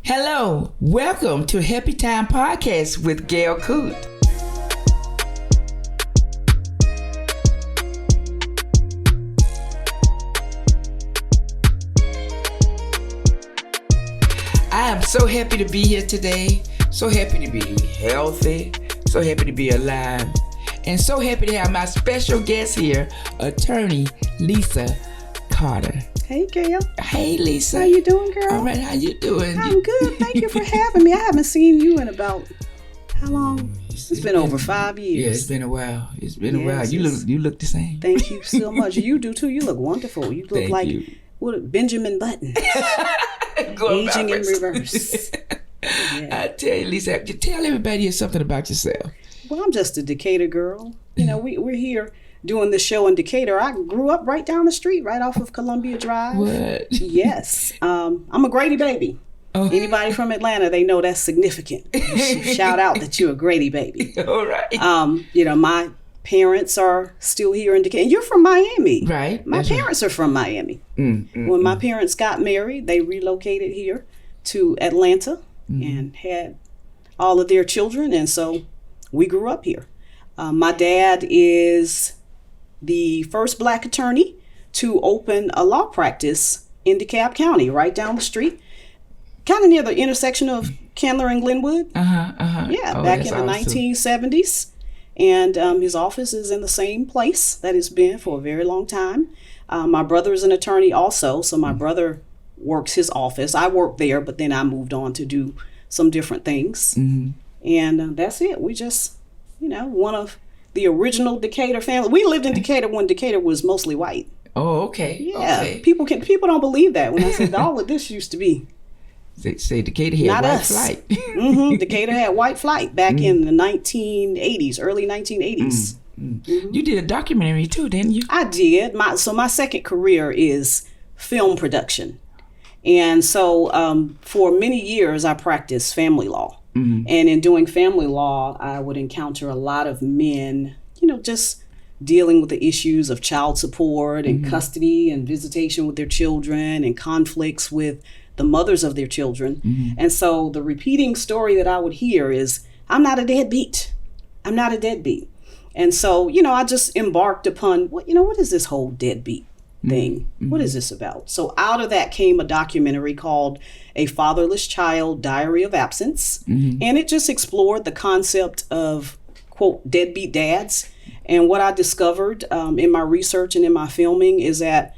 Hello, welcome to Happy Time Podcast with Gail Coot. I am so happy to be here today, so happy to be healthy, so happy to be alive, and so happy to have my special guest here, attorney Lisa Carter. Hey, Gail. Hey, Lisa. How you doing, girl? All right, how you doing? I'm good. Thank you for having me. I haven't seen you in about, how long? It's been over 5 years. Yeah, it's been a while. It's been a while. You look the same. Thank you so much. You do too. You look wonderful. You look like Benjamin Button. Aging in reverse. Yeah. I tell you, Lisa, tell everybody something about yourself. Well, I'm just a Decatur girl. You know, we're here doing this show in Decatur. I grew up right down the street, right off of Columbia Drive. What? Yes. I'm a Grady baby. Oh. Anybody from Atlanta, they know that's significant. Shout out that you're a Grady baby. All right. You know, my parents are still here in Decatur. You're from Miami. Right. My parents are from Miami. When my parents got married, they relocated here to Atlanta and had all of their children. And so we grew up here. My dad is the first Black attorney to open a law practice in DeKalb County, right down the street, kind of near the intersection of Candler and Glenwood. Yeah, back in the 1970s. And his office is in the same place that it's been for a very long time. My brother is an attorney also, so my brother works his office. I work there, but then I moved on to do some different things. And that's it. We just, you know, one of the original Decatur family. We lived in Decatur when Decatur was mostly white. Oh, okay. Yeah, okay. People don't believe that when I said all of this used to be. They say Decatur had Not white us. flight. Decatur had white flight back in the 1980s, early 1980s. You did a documentary too, didn't you? I did. My second career is film production. And so for many years, I practiced family law. And in doing family law, I would encounter a lot of men, you know, just dealing with the issues of child support and custody and visitation with their children and conflicts with the mothers of their children. And so the repeating story that I would hear is, I'm not a deadbeat. I'm not a deadbeat. And so, you know, I just embarked upon, what is this whole deadbeat thing? What is this about? So out of that came a documentary called A Fatherless Child, Diary of Absence. And it just explored the concept of, quote, deadbeat dads. And what I discovered in my research and in my filming is that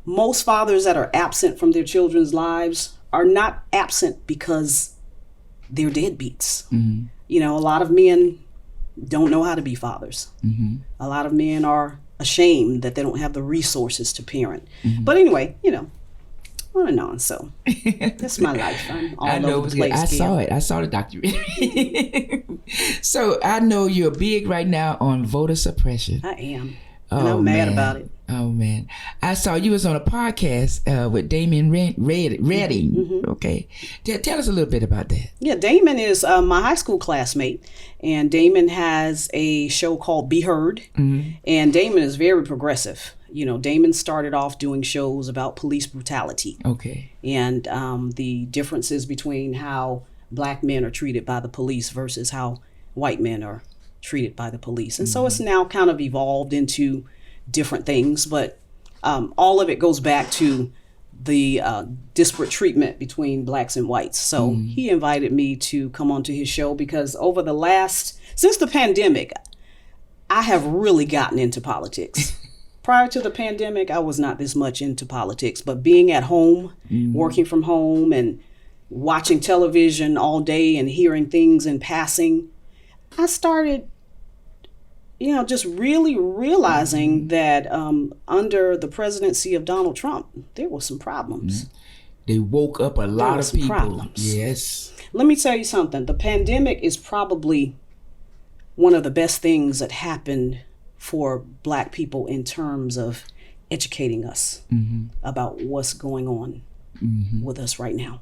most fathers that are absent from their children's lives are not absent because they're deadbeats. You know, a lot of men don't know how to be fathers. A lot of men are ashamed that they don't have the resources to parent. But anyway, you know, on and on. So that's my life. I'm all over the place. I saw it. I saw the documentary. So I know you're big right now on voter suppression. I am. And I'm mad about it. Oh, man. I saw you was on a podcast with Damon Redding. Okay. Tell us a little bit about that. Yeah, Damon is my high school classmate. And Damon has a show called Be Heard. And Damon is very progressive. You know, Damon started off doing shows about police brutality. Okay. And the differences between how Black men are treated by the police versus how white men are treated by the police. And so it's now kind of evolved into different things, but all of it goes back to the disparate treatment between Blacks and whites. So he invited me to come onto his show because since the pandemic, I have really gotten into politics. Prior to the pandemic, I was not this much into politics, but being at home, working from home and watching television all day and hearing things in passing, I started, you know, just really realizing that under the presidency of Donald Trump, there were some problems. They woke up a lot of people. Problems. Yes. Let me tell you something. The pandemic is probably one of the best things that happened for Black people in terms of educating us about what's going on with us right now.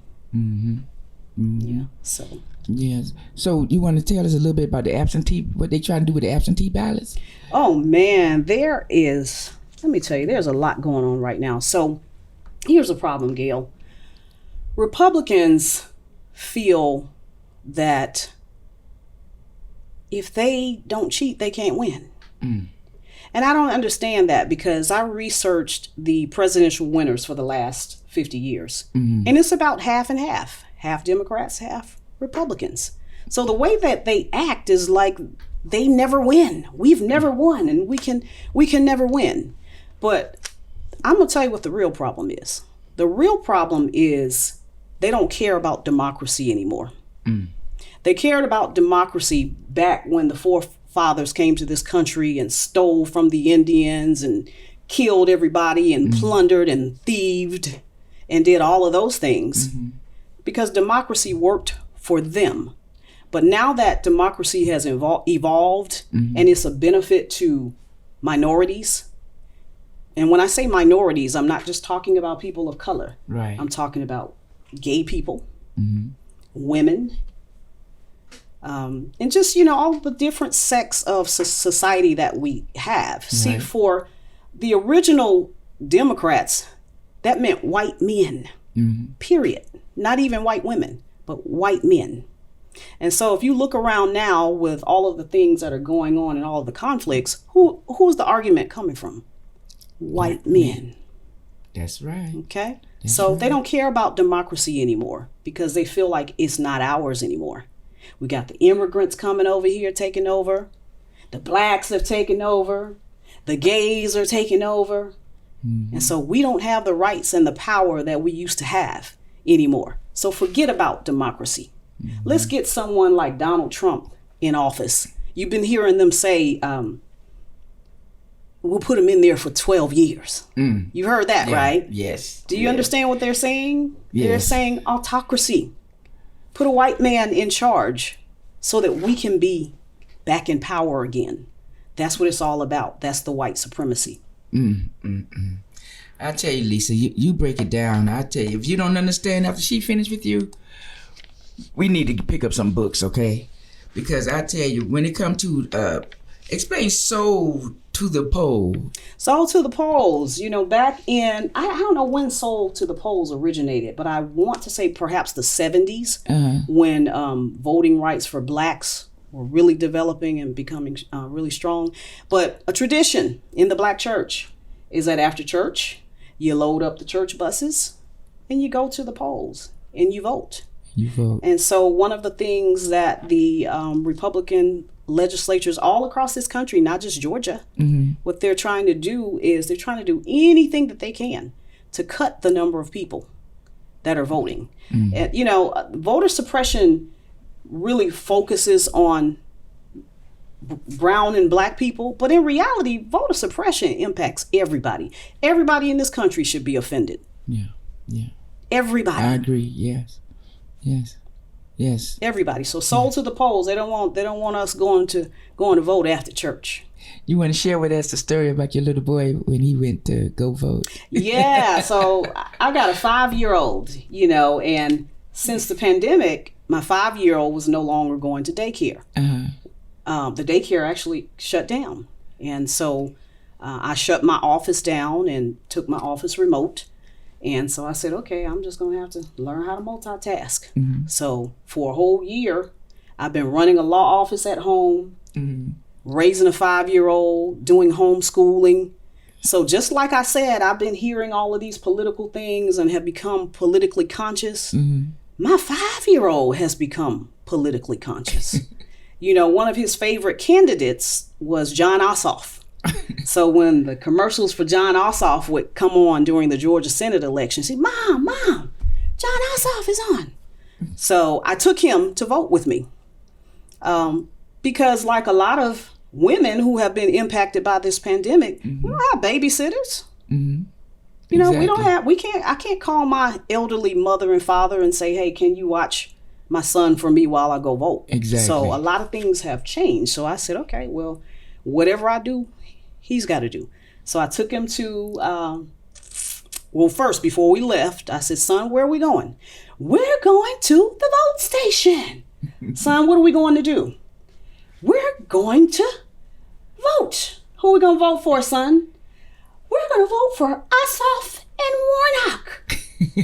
Yeah. So. Yes. So you want to tell us a little bit about the absentee, what they trying to do with the absentee ballots? Oh man, let me tell you, there's a lot going on right now. So here's a problem, Gail. Republicans feel that if they don't cheat, they can't win. And I don't understand that, because I researched the presidential winners for the last 50 years. And it's about half and half Democrats, half Republicans. So the way that they act is like they never win. We've never won, and we can never win. But I'm going to tell you what the real problem is. The real problem is they don't care about democracy anymore. They cared about democracy back when the forefathers came to this country and stole from the Indians and killed everybody and plundered and thieved and did all of those things because democracy worked for them. But now that democracy has evolved and it's a benefit to minorities, and when I say minorities, I'm not just talking about people of color. Right. I'm talking about gay people, women, and just, all the different sects of society that we have. Right. See, for the original Democrats, that meant white men, period. Not even white women, but white men. And so if you look around now with all of the things that are going on and all of the conflicts, who's the argument coming from? White men. That's right. Okay. That's so right. They don't care about democracy anymore because they feel like it's not ours anymore. We got the immigrants coming over here, taking over. The blacks have taken over. The gays are taking over. And so we don't have the rights and the power that we used to have anymore. So forget about democracy. Let's get someone like Donald Trump in office. You've been hearing them say, we'll put him in there for 12 years. You've heard that, right? Yes. Do you understand what they're saying? Yes. They're saying autocracy. Put a white man in charge so that we can be back in power again. That's what it's all about. That's the white supremacy. I tell you, Lisa, you break it down. I tell you, if you don't understand after she finished with you, we need to pick up some books, okay? Because I tell you, when it comes to explain soul to the pole. Soul to the polls, back in, I don't know when soul to the polls originated, but I want to say perhaps the 70s when voting rights for blacks were really developing and becoming really strong. But a tradition in the black church is that after church, you load up the church buses and you go to the polls and you vote. You vote. And so one of the things that the Republican legislatures all across this country, not just Georgia, what they're trying to do is they're trying to do anything that they can to cut the number of people that are voting. And, voter suppression really focuses on brown and black people, but in reality, voter suppression impacts everybody. Everybody in this country should be offended. Yeah. Everybody. I agree. Yes. Everybody. So sold to the polls. They don't want us going to vote after church. You want to share with us the story about your little boy when he went to go vote? Yeah. So I got a 5-year-old, and since the pandemic, my 5-year-old was no longer going to daycare. The daycare actually shut down. And so I shut my office down and took my office remote. And so I said, okay, I'm just going to have to learn how to multitask. So for a whole year, I've been running a law office at home, raising a 5-year-old, doing homeschooling. So just like I said, I've been hearing all of these political things and have become politically conscious. My 5-year-old has become politically conscious. One of his favorite candidates was John Ossoff. So when the commercials for John Ossoff would come on during the Georgia Senate election, she'd say, Mom, John Ossoff is on. So I took him to vote with me. Because like a lot of women who have been impacted by this pandemic, we don't have babysitters. Exactly. I can't call my elderly mother and father and say, hey, can you watch my son for me while I go vote? Exactly. So a lot of things have changed. So I said, okay, well, whatever I do, he's got to do. So I took him to, first, before we left, I said, son, where are we going? We're going to the vote station. Son, what are we going to do? We're going to vote. Who are we going to vote for, son? We're going to vote for Ossoff and Warnock.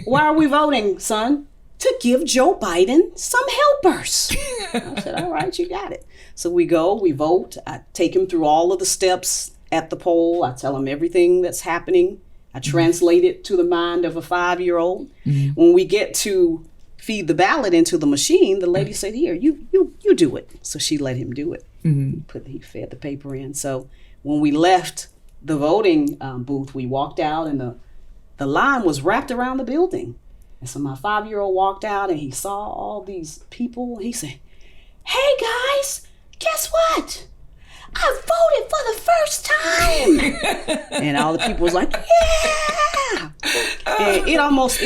Why are we voting, son? to give Joe Biden some helpers. I said, all right, you got it. So we go, we vote. I take him through all of the steps at the poll. I tell him everything that's happening. I translate it to the mind of a 5-year-old. When we get to feed the ballot into the machine, the lady said, here, you do it. So she let him do it. He fed the paper in. So when we left the voting booth, we walked out and the line was wrapped around the building. And so my 5-year-old walked out and he saw all these people. He said, hey guys, guess what? I voted for the first time. And all the people was like, yeah. And it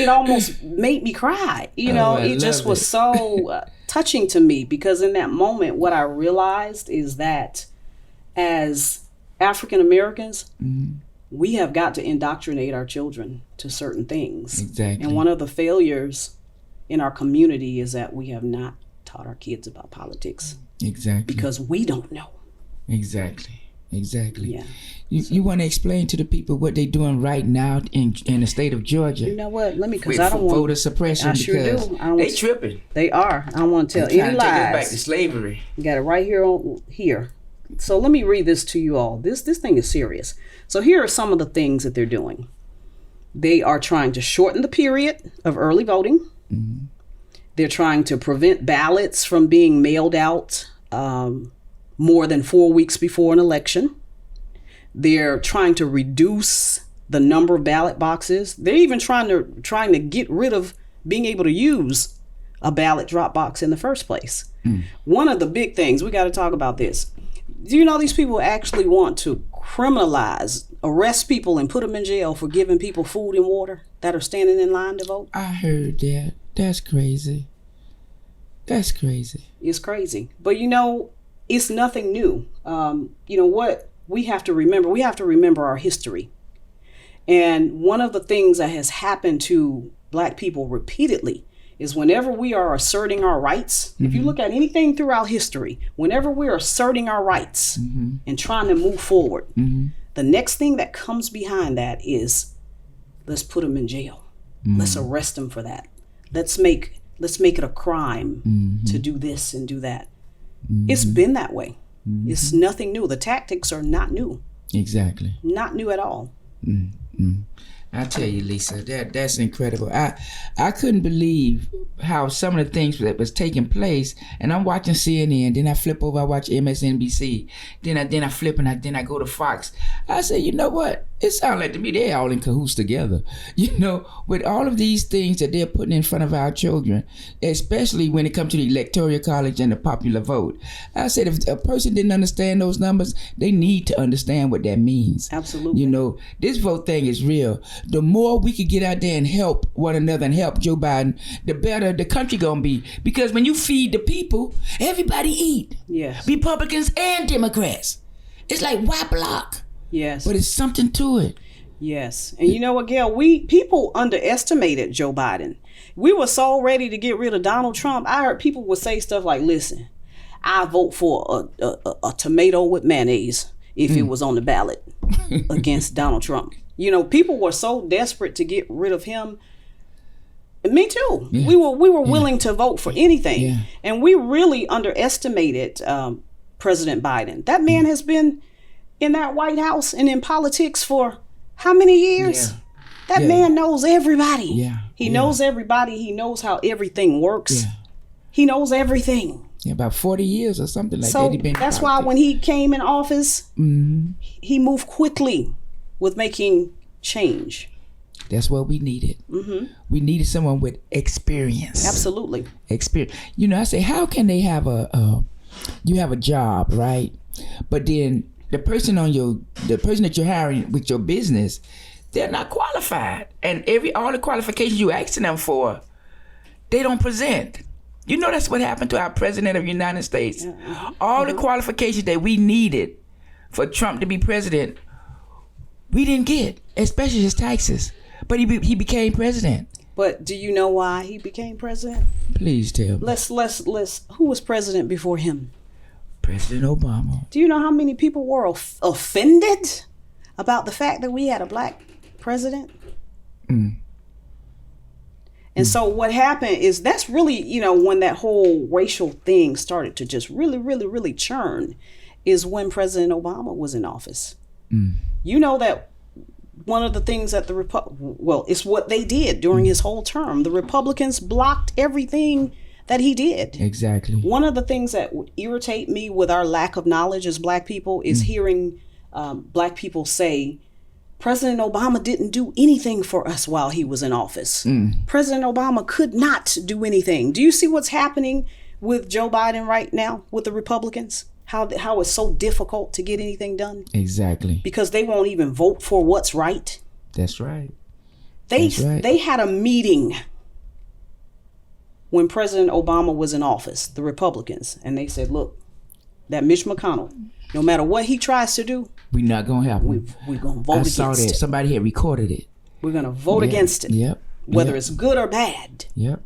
almost made me cry. It just was so touching to me, because in that moment, what I realized is that as African Americans, we have got to indoctrinate our children to certain things. Exactly. And one of the failures in our community is that we have not taught our kids about politics. Exactly. Because we don't know. Exactly. Yeah. You want to explain to the people what they're doing right now in the state of Georgia? You know what? Let me, because With I don't want voter suppression. I sure because do. They tripping. They are. I don't want to tell They're any trying to take us lies. back to slavery. You got it right here. So let me read this to you all. This thing is serious. So here are some of the things that they're doing. They are trying to shorten the period of early voting. They're trying to prevent ballots from being mailed out more than 4 weeks before an election. They're trying to reduce the number of ballot boxes. They're even trying to get rid of being able to use a ballot drop box in the first place. One of the big things, we got to talk about this. Do you know these people actually want to arrest people and put them in jail for giving people food and water that are standing in line to vote? I heard that. That's crazy. It's crazy. But it's nothing new. What we have to remember? We have to remember our history. And one of the things that has happened to Black people repeatedly is whenever we are asserting our rights, if you look at anything throughout history, whenever we're asserting our rights and trying to move forward, the next thing that comes behind that is, let's put them in jail. Let's arrest them for that. Let's make it a crime to do this and do that. It's been that way. It's nothing new. The tactics are not new. Exactly. Not new at all. I tell you, Lisa, that's incredible. I couldn't believe how some of the things that was taking place. And I'm watching CNN, then I flip over, I watch MSNBC, then I flip and then I go to Fox. I say, you know what? It sounds like to me they're all in cahoots together. With all of these things that they're putting in front of our children, especially when it comes to the Electoral College and the popular vote. I said, if a person didn't understand those numbers, they need to understand what that means. Absolutely. This vote thing is real. The more we could get out there and help one another and help Joe Biden, the better the country gonna be. Because when you feed the people, everybody eat. Yes. Republicans and Democrats. It's like white block. Yes. But it's something to it. Yes. And you know what, Gail? People underestimated Joe Biden. We were so ready to get rid of Donald Trump. I heard people would say stuff like, listen, I vote for a tomato with mayonnaise if it was on the ballot against Donald Trump. People were so desperate to get rid of him. Me too. Yeah. We were willing to vote for anything. Yeah. And we really underestimated President Biden. That man has been in that White House and in politics for how many years? Yeah. That man knows everybody. Yeah. He knows everybody. He knows how everything works. Yeah. He knows everything. Yeah, about 40 years or something like that. So that's why when he came in office, he moved quickly with making change. That's what we needed. We needed someone with experience. Absolutely. Experience. I say, how can they have you have a job, right? But then the person that you're hiring with your business, they're not qualified. And all the qualifications you asking them for, they don't present. That's what happened to our president of the United States. All the qualifications that we needed for Trump to be president, we didn't get, especially his taxes. But he became president. But do you know why he became president? Please tell me. Let's. Who was president before him? President Obama. Do you know how many people were offended about the fact that we had a Black president? And And so what happened is that's really, when that whole racial thing started to just really, really, really churn is when President Obama was in office. You know that one of the things that it's what they did during his whole term. The Republicans blocked everything that he did. Exactly. One of the things that would irritate me with our lack of knowledge as Black people is hearing Black people say, President Obama didn't do anything for us while he was in office. President Obama could not do anything. Do you see what's happening with Joe Biden right now with the Republicans? How it's so difficult to get anything done? Exactly. Because they won't even vote for what's right. That's right. They had a meeting when President Obama was in office, the Republicans, and they said, look, that Mitch McConnell, no matter what he tries to do, we're not going to have we're going to vote against it. I saw that. Somebody had recorded it. We're going to vote against it. Yep. Whether it's good or bad. Yep.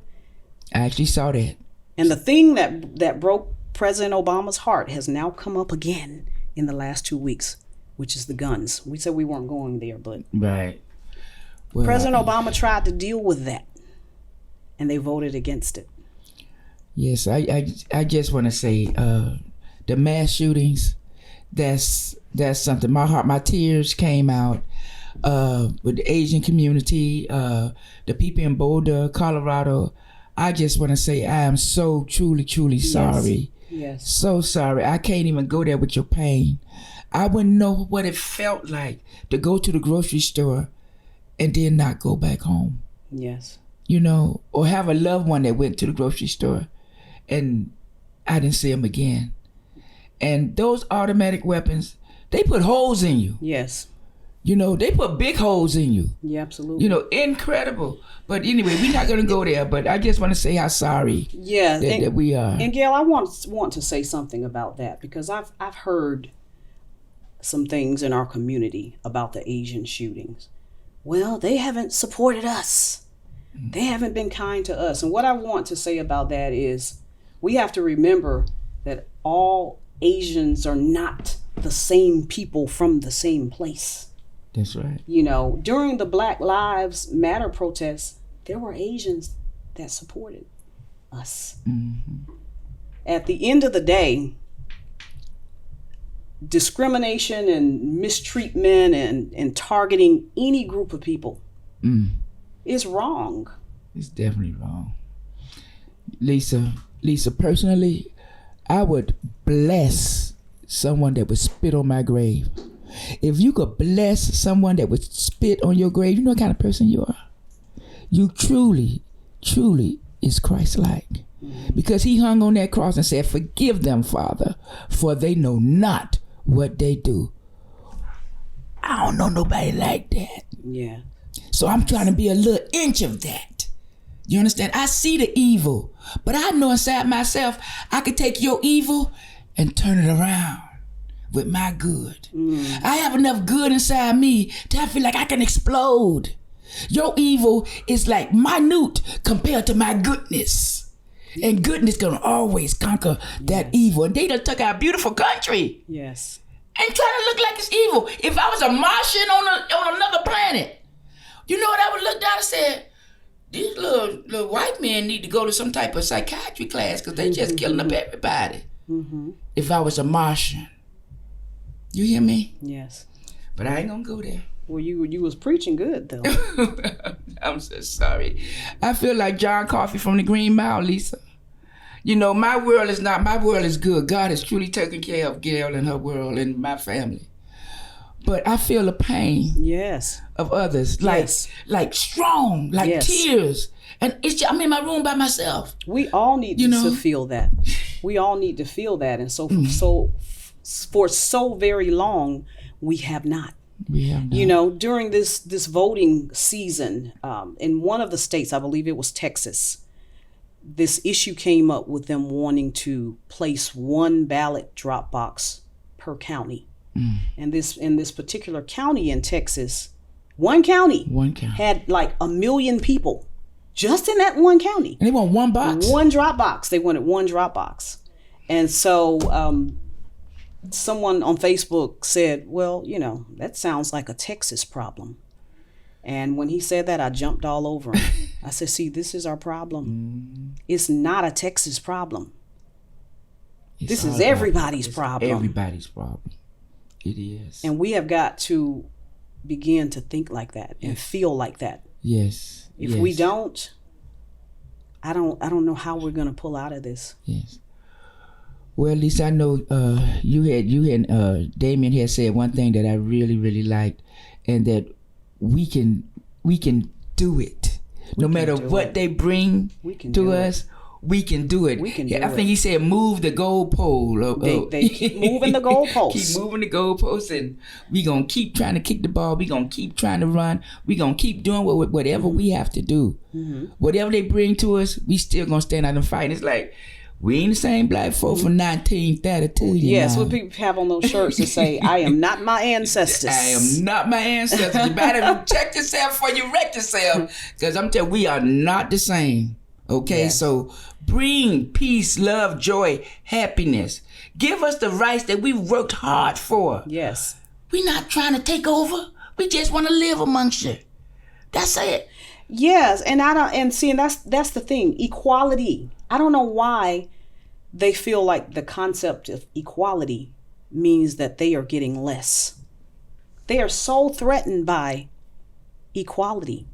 I actually saw that. And the thing that broke President Obama's heart has now come up again in the last 2 weeks, which is the guns. We said we weren't going there, but right. Well, President Obama tried to deal with that, and they voted against it. Yes, I just want to say the mass shootings, that's something. My tears came out with the Asian community, the people in Boulder, Colorado. I just want to say I am so truly, truly sorry. Yes. So sorry. I can't even go there with your pain. I wouldn't know what it felt like to go to the grocery store and then not go back home. Yes. Or have a loved one that went to the grocery store and I didn't see him again. And those automatic weapons, they put holes in you. Yes. They put big holes in you. Yeah, absolutely. Incredible. But anyway, we're not going to go there. But I just want to say how sorry that we are. And Gail, I want to say something about that because I've heard some things in our community about the Asian shootings. Well, they haven't supported us. They haven't been kind to us. And what I want to say about that is we have to remember that all Asians are not the same people from the same place. That's right. During the Black Lives Matter protests, there were Asians that supported us. Mm-hmm. At the end of the day, discrimination and mistreatment and targeting any group of people is wrong. It's definitely wrong. Lisa, personally, I would bless someone that would spit on my grave. If you could bless someone that would spit on your grave, you know what kind of person you are. You truly, truly is Christ-like. Because he hung on that cross and said, forgive them, Father, for they know not what they do. I don't know nobody like that. Yeah. So I'm trying to be a little inch of that. You understand? I see the evil, but I know inside myself, I could take your evil and turn it around with my good. I have enough good inside me that I feel like I can explode. Your evil is like minute compared to my goodness. And goodness gonna always conquer that evil. And they done took our beautiful country. Yes. And try to look like it's evil. If I was a Martian on another planet, you know what I would look down and say? These little white men need to go to some type of psychiatry class because they just killing up everybody. Mm-hmm. If I was a Martian. You hear me? Yes. But I ain't gonna go there. Well, you was preaching good though. I'm so sorry. I feel like John Coffey from the Green Mile, Lisa. My world is good. God has truly taken care of Gail and her world and my family. But I feel the pain of others, like strong, like tears. And I'm in my room by myself. We all need to feel that. We all need to feel that. And so for so very long, we have not. During this voting season, in one of the states, I believe it was Texas, this issue came up with them wanting to place one ballot drop box per county. And in this particular county in Texas, one county had like 1 million people just in that one county. And they want one box? One drop box. They wanted one drop box. And so someone on Facebook said, well, that sounds like a Texas problem. And when he said that, I jumped all over him. I said, see, this is our problem. It's not a Texas problem. This is everybody's problem. Everybody's problem. It is. And we have got to begin to think like that and feel like that. Yes. If we don't, I don't know how we're going to pull out of this. Yes. Well, Lisa, I know you and Damien had said one thing that I really, really liked, and that we can do it. No matter what they bring to us, we can do it. I think he said move the goalpost. They keep moving the goalposts. Keep moving the goalposts, and we gonna keep trying to kick the ball. We gonna keep trying to run. We gonna keep doing whatever we have to do. Whatever they bring to us, we still gonna stand out and fight. It's like we ain't the same black folk from 1932. Yes, what people have on those shirts that say, "I am not my ancestors." I am not my ancestors. You better check yourself before you wreck yourself, because I'm telling you, we are not the same. Okay, so bring peace, love, joy, happiness. Give us the rights that we worked hard for. Yes. We're not trying to take over. We just want to live amongst you. That's it. Yes, and that's the thing. Equality. I don't know why they feel like the concept of equality means that they are getting less. They are so threatened by equality.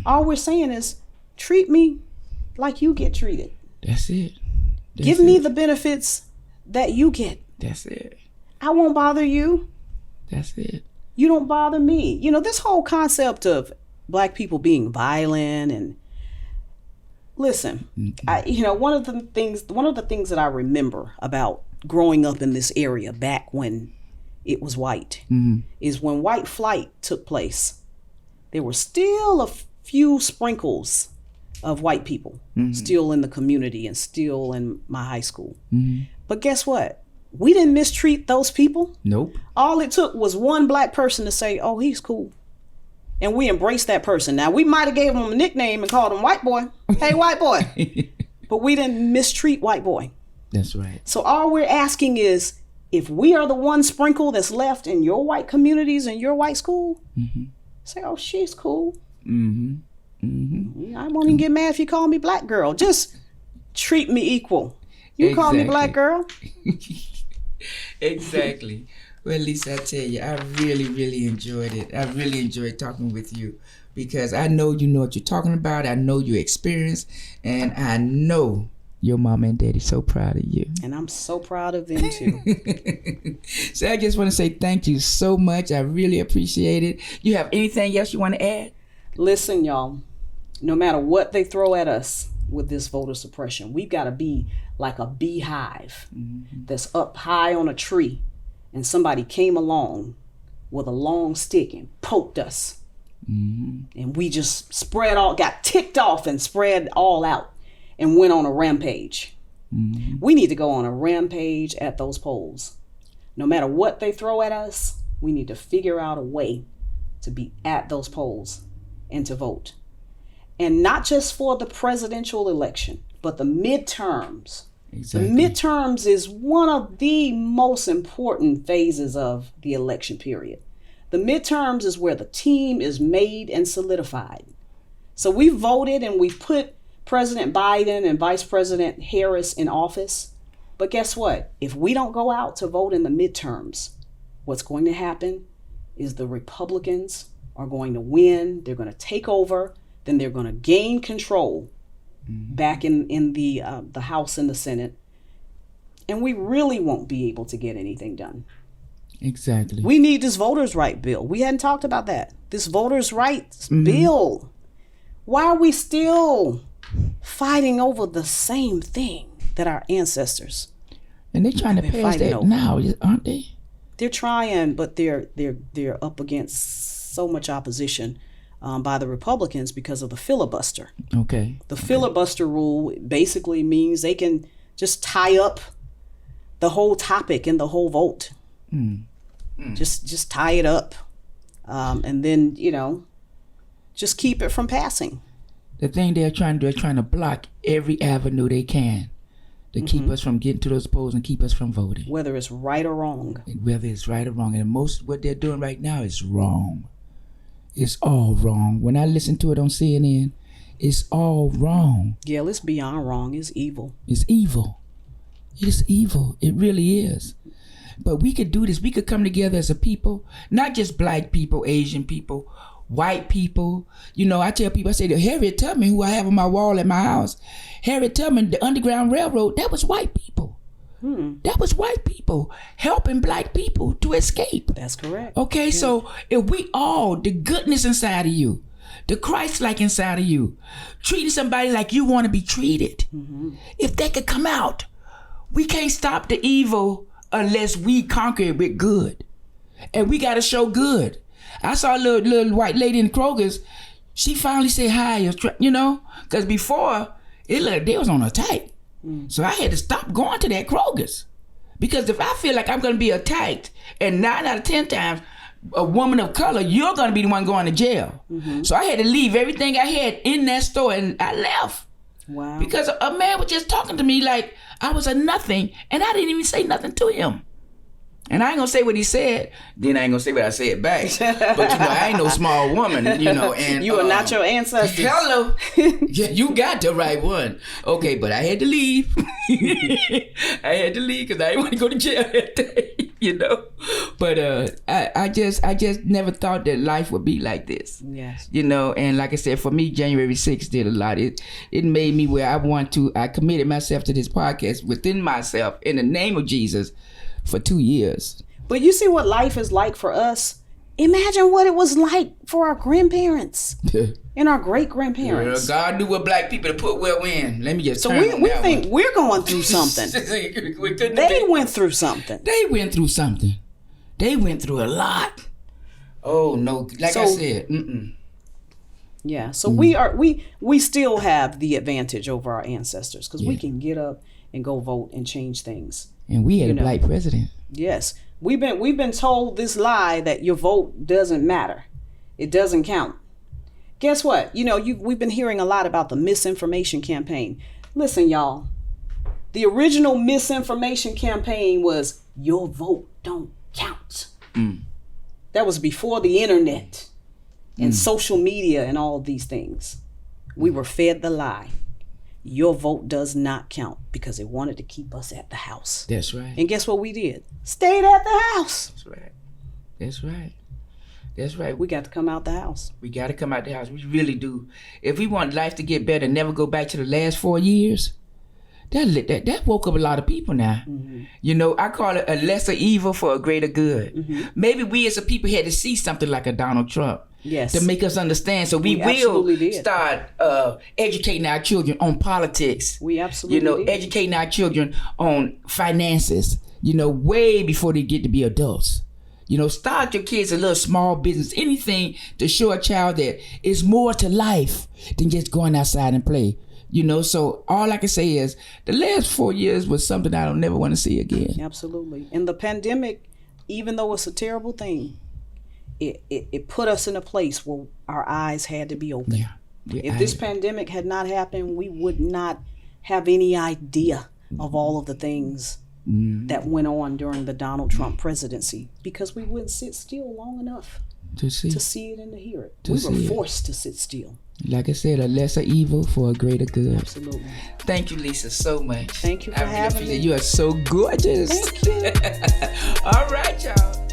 All we're saying is treat me like you get treated. That's it. Give me the benefits that you get. That's it. I won't bother you. That's it. You don't bother me. You know, this whole concept of black people being violent and listen, one of the things that I remember about growing up in this area back when it was white is when white flight took place, there were still a few sprinkles of white people still in the community and still in my high school. But guess what? We didn't mistreat those people. Nope. All it took was one black person to say, oh, he's cool. And we embraced that person. Now, we might have gave him a nickname and called him white boy. Hey, white boy. But we didn't mistreat white boy. That's right. So all we're asking is, if we are the one sprinkle that's left in your white communities and your white school, say, oh, she's cool. I won't even get mad if you call me black girl. Just treat me equal. You call me black girl. Exactly. Well, Lisa, I tell you, I really, really enjoyed it. I really enjoyed talking with you, because I know you know what you're talking about. I know your experience, and I know your mom and daddy so proud of you. And I'm so proud of them too. So I just want to say thank you so much. I really appreciate it. You have anything else you want to add? Listen, y'all, no matter what they throw at us with this voter suppression, we've got to be like a beehive that's up high on a tree, and somebody came along with a long stick and poked us. And we just got ticked off and spread all out and went on a rampage. We need to go on a rampage at those polls. No matter what they throw at us, we need to figure out a way to be at those polls and to vote. And not just for the presidential election, but the midterms. Exactly. The midterms is one of the most important phases of the election period. The midterms is where the team is made and solidified. So we voted and we put President Biden and Vice President Harris in office. But guess what? If we don't go out to vote in the midterms, what's going to happen is the Republicans are going to win. They're going to take over. Then they're going to gain control back in the House and the Senate. And we really won't be able to get anything done. Exactly. We need this voters' right bill. We hadn't talked about that. This voters' rights bill. Why are we still fighting over the same thing that our ancestors? And they're trying to pass that now, aren't they? They're trying, but they're up against so much opposition by the Republicans because of the filibuster. Okay. The filibuster rule basically means they can just tie up the whole topic and the whole vote. Just tie it up, and then just keep it from passing. The thing they're trying to block every avenue they can to keep us from getting to those polls and keep us from voting. Whether it's right or wrong. Whether it's right or wrong. And most what they're doing right now is wrong. It's all wrong. When I listen to it on CNN, it's all wrong. Yeah, it's beyond wrong. It's evil. It's evil. It is evil. It really is. But we could do this. We could come together as a people, not just black people, Asian people, white people. You know, I tell people, I say, Harriet Tubman, who I have on my wall at my house, Harriet Tubman, the Underground Railroad, that was white people. That was white people helping black people to escape. That's correct. Okay, yeah. So if we all, the goodness inside of you, the Christ-like inside of you, treating somebody like you want to be treated, if that could come out, we can't stop the evil unless we conquer it with good. And we got to show good. I saw a little white lady in Kroger's. She finally said hi, you know, because before, it looked like they was on her tight. So I had to stop going to that Kroger's. Because if I feel like I'm going to be attacked, and 9 out of 10 times, a woman of color, you're going to be the one going to jail. So I had to leave everything I had in that store, and I left. Wow. Because a man was just talking to me like I was a nothing, and I didn't even say nothing to him. And I ain't gonna say what he said, then I ain't gonna say what I said back. But you know, I ain't no small woman, you know. And you are not your ancestors. Hello. Yeah, you got the right one. Okay, but I had to leave. I had to leave because I didn't want to go to jail that day, you know. But I just never thought that life would be like this. Yes. You know, and like I said, for me, January 6th did a lot. It made me where I committed myself to this podcast within myself in the name of Jesus. For 2 years. But you see what life is like for us? Imagine what it was like for our grandparents and our great-grandparents. God knew what black people to put where when. Let me just So we think we're going through something. They went through something. They went through something. They went through a lot. Oh, no. Like I said, Yeah, so we still have the advantage over our ancestors because we can get up and go vote and change things. And we had a black president. Yes. We've been told this lie that your vote doesn't matter. It doesn't count. Guess what? You know, we've been hearing a lot about the misinformation campaign. Listen, y'all. The original misinformation campaign was your vote don't count. That was before the internet and social media and all of these things. We were fed the lie. Your vote does not count because they wanted to keep us at the house. That's right. And guess what we did? Stayed at the house. That's right. That's right. That's right. We got to come out the house. We got to come out the house. We really do. If we want life to get better, never go back to the last 4 years, that woke up a lot of people now. You know, I call it a lesser evil for a greater good. Maybe we as a people had to see something like a Donald Trump. Yes. To make us understand. So we will start educating our children on politics. We absolutely did. Educating our children on finances, way before they get to be adults. Start your kids a little small business, anything to show a child that it's more to life than just going outside and play. So all I can say is the last 4 years was something I don't never want to see again. Absolutely. And the pandemic, even though it's a terrible thing, it put us in a place where our eyes had to be open. If this pandemic had not happened, we would not have any idea of all of the things that went on during the Donald Trump presidency because we wouldn't sit still long enough to see it and to hear it. We were forced to sit still. Like I said, a lesser evil for a greater good. Absolutely. Thank you, Lisa, so much. Thank you for having me. You are so gorgeous. Thank you. All right, y'all.